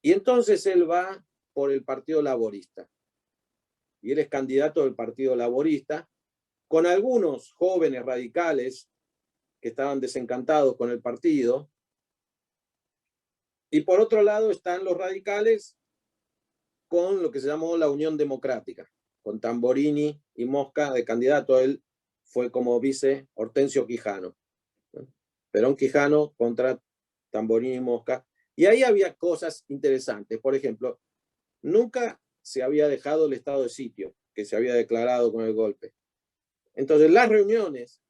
Y entonces él va por el Partido Laborista, y él es candidato del Partido Laborista, con algunos jóvenes radicales que estaban desencantados con el partido. Y por otro lado están los radicales con lo que se llamó la Unión Democrática, con Tamborini y Mosca de candidato. Él fue como vice Hortensio Quijano, ¿no? Perón Quijano contra Tamborini y Mosca. Y ahí había cosas interesantes. Por ejemplo, nunca se había dejado el estado de sitio que se había declarado con el golpe. Entonces las reuniones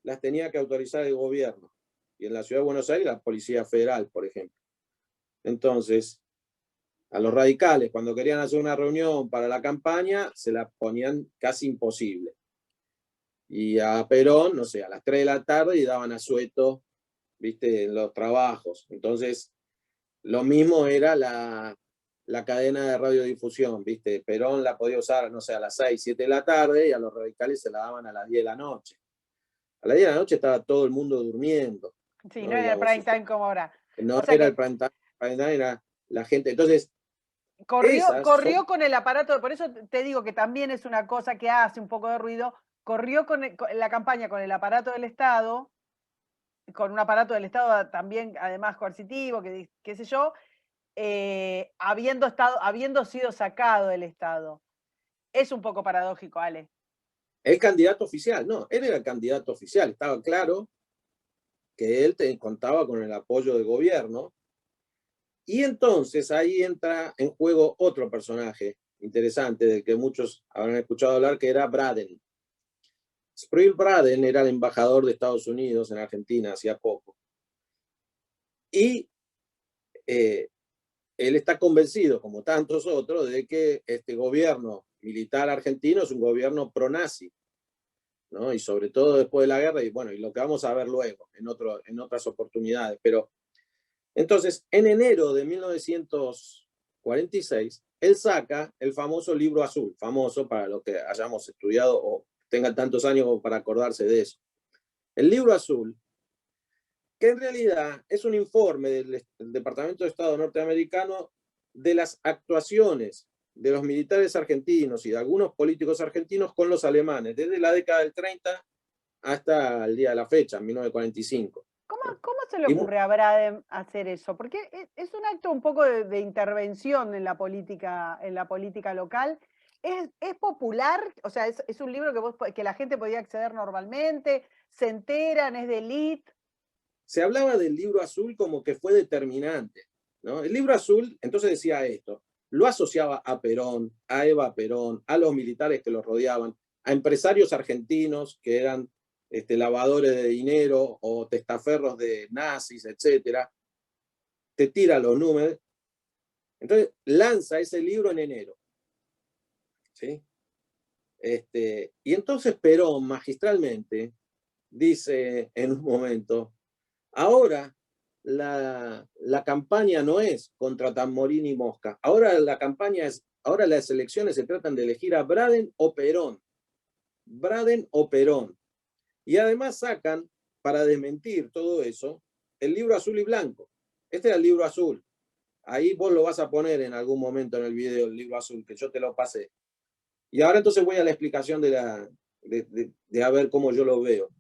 las tenía que autorizar el gobierno. Y en la ciudad de Buenos Aires la Policía Federal, por ejemplo. Entonces, a los radicales, cuando querían hacer una reunión para la campaña, se la ponían casi imposible. Y a Perón, no sé, a las 3 de la tarde, y daban asueto, viste, en los trabajos. Entonces, lo mismo era la cadena de radiodifusión, viste. Perón la podía usar, no sé, a las 6, 7 de la tarde, y a los radicales se la daban a las 10 de la noche. A las 10 de la noche estaba todo el mundo durmiendo, Sí, ¿no? no Y era la el prime vociferación time como ahora. no O sea era el que prime time, era la gente. Entonces, corrió, esas corrió son. con el aparato, por eso te digo que también es una cosa que hace un poco de ruido, corrió con la campaña con el aparato del Estado, con un aparato del Estado también, además coercitivo, que qué sé yo, habiendo sido sacado del Estado. Es un poco paradójico, Ale. El candidato oficial, no, él era el candidato oficial, estaba claro que él contaba con el apoyo del gobierno. Y entonces ahí entra en juego otro personaje interesante del que muchos habrán escuchado hablar, que era Braden. Sproul Braden era el embajador de Estados Unidos en Argentina hacía poco. Y él está convencido, como tantos otros, de que este gobierno militar argentino es un gobierno pro-nazi, ¿no? Y sobre todo después de la guerra, y bueno, y lo que vamos a ver luego en otras oportunidades. Pero entonces, en enero de 1946, él saca el famoso Libro Azul, famoso para los que hayamos estudiado o tengan tantos años para acordarse de eso. El Libro Azul, que en realidad es un informe del Departamento de Estado norteamericano de las actuaciones de los militares argentinos y de algunos políticos argentinos con los alemanes, desde la década del 30 hasta el día de la fecha, 1945. ¿Cómo se le Y ocurre a Braden hacer eso? Porque es un acto un poco de intervención en la política local. ¿Es popular? O sea, es un libro que la gente podía acceder normalmente, se enteran, es de elite. se hablaba del Libro Azul como que fue determinante, ¿no? El Libro Azul, entonces decía esto, lo asociaba a Perón, a Eva Perón, a los militares que los rodeaban, a empresarios argentinos que eran lavadores de dinero o testaferros de nazis, etcétera. Te tira los números. Entonces lanza ese libro en enero, ¿sí? Y entonces Perón magistralmente dice en un momento, ahora la campaña no es contra Tamborini y Mosca, ahora la campaña es, ahora las elecciones se tratan de elegir a Braden o Perón. Braden o Perón. Y además sacan para desmentir todo eso, el libro azul y blanco. Este era el libro azul. Ahí vos lo vas a poner en algún momento en el video, el libro azul, que yo te lo pasé. Y ahora entonces voy a la explicación de a ver cómo yo lo veo.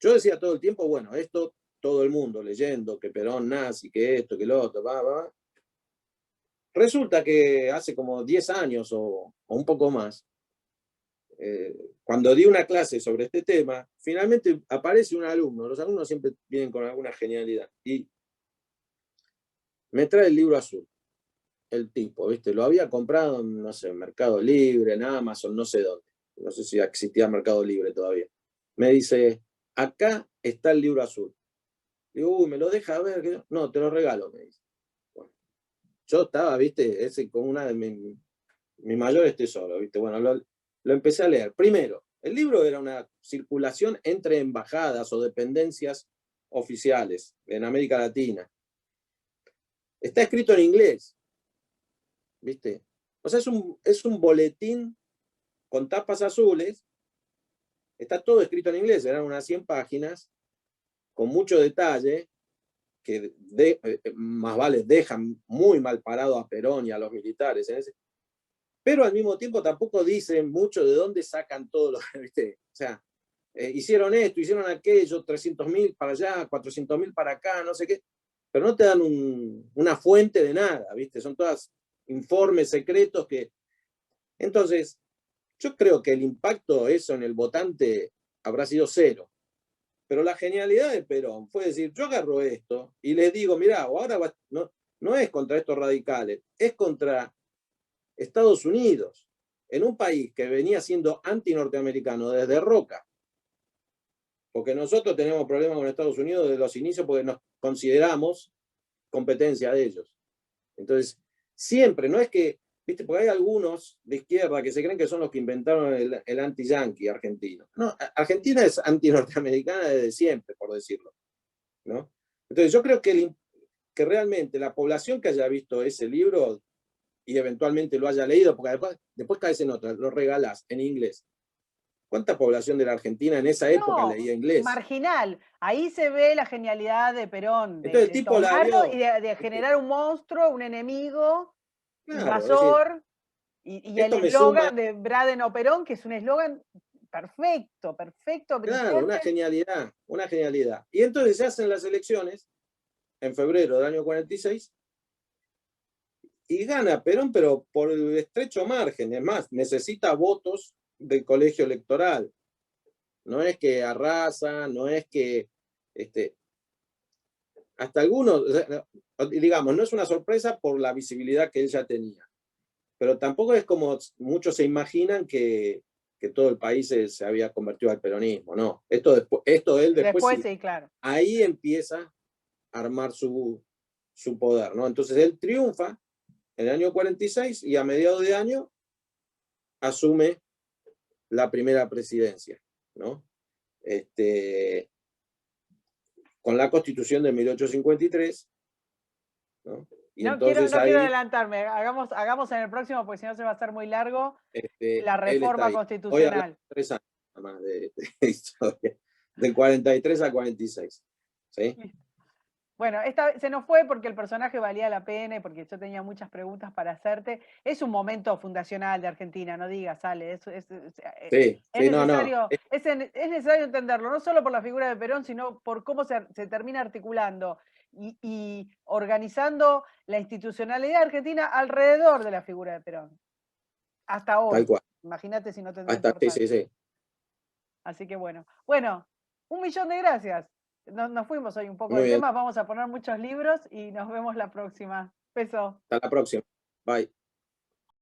Yo decía todo el tiempo, bueno, esto todo el mundo leyendo que Perón nazi, que esto, que lo otro, va. Resulta que hace como 10 años o un poco más, cuando di una clase sobre este tema, finalmente aparece un alumno. Los alumnos siempre vienen con alguna genialidad. Y me trae el libro azul. El tipo, ¿viste? Lo había comprado en, no sé, en Mercado Libre, en Amazon, no sé dónde. No sé si existía Mercado Libre todavía. Me dice, acá está el libro azul. Digo, uy, ¿me lo deja ver? No, te lo regalo, me dice. Bueno, yo estaba, ¿viste? Ese con una de mis mayores tesoros, ¿viste? Bueno, lo empecé a leer. Primero, el libro era una circulación entre embajadas o dependencias oficiales en América Latina. Está escrito en inglés, ¿viste? O sea, es un boletín con tapas azules, está todo escrito en inglés, eran unas 100 páginas, con mucho detalle, que más vale dejan muy mal parado a Perón y a los militares, pero al mismo tiempo tampoco dicen mucho de dónde sacan todo lo, ¿viste? O sea, hicieron esto, hicieron aquello, 300.000 para allá, 400.000 para acá, no sé qué, pero no te dan una fuente de nada, ¿viste? Son todas informes secretos que... Entonces, yo creo que el impacto eso en el votante habrá sido cero. Pero la genialidad de Perón fue decir, yo agarro esto y les digo, mirá, ahora no es contra estos radicales, es contra Estados Unidos, en un país que venía siendo anti-norteamericano desde Roca, porque nosotros tenemos problemas con Estados Unidos desde los inicios porque nos consideramos competencia de ellos. Entonces, siempre, no es que, viste, porque hay algunos de izquierda que se creen que son los que inventaron el anti-yanqui argentino. No, Argentina es anti-norteamericana desde siempre, por decirlo, ¿no? Entonces, yo creo que realmente la población que haya visto ese libro y eventualmente lo haya leído, porque después caes en otra, lo regalás en inglés. ¿Cuánta población de la Argentina en esa época No, leía inglés? marginal. Ahí se ve la genialidad de Perón, Entonces el de tipo la tomarlo y vio, de generar un monstruo, un enemigo claro, es decir, invasor, y el esto me suma, eslogan de Braden o Perón, que es un eslogan perfecto, perfecto, claro, una brillante. genialidad, una genialidad. Y entonces se hacen las elecciones en febrero del año 46 y gana Perón, pero por el estrecho margen. Es más, necesita votos del colegio electoral. No es que arrasa, no es que este, hasta algunos, digamos, no es una sorpresa por la visibilidad que él ya tenía, pero tampoco es como muchos se imaginan que todo el país se había convertido al peronismo, no. Esto él después Después sí. sí, claro. Ahí empieza a armar su poder, ¿no? Entonces él triunfa en el año 46 y a mediados de año asume la primera presidencia, ¿no? Con la constitución de 1853, ¿no? Y No quiero, entonces no quiero ahí adelantarme, hagamos en el próximo, porque si no se va a hacer muy largo, la él está reforma ahí. Hoy hablamos constitucional. 3 años más de historia, del 43 al 46. ¿Sí? Bueno, esta vez se nos fue porque el personaje valía la pena y porque yo tenía muchas preguntas para hacerte. Es un momento fundacional de Argentina, no digas, Ale, Sí, es sí, no, no. necesario, es necesario entenderlo, no solo por la figura de Perón, sino por cómo se termina articulando y organizando la institucionalidad argentina alrededor de la figura de Perón, hasta Tal hoy. cual. Imagínate si no tendría Hasta, sí, sí, importancia. sí. Así que bueno, 1.000.000 de gracias. Nos fuimos hoy un poco Muy del bien. tema, vamos a poner muchos libros y nos vemos la próxima. Beso. Hasta la próxima. Bye.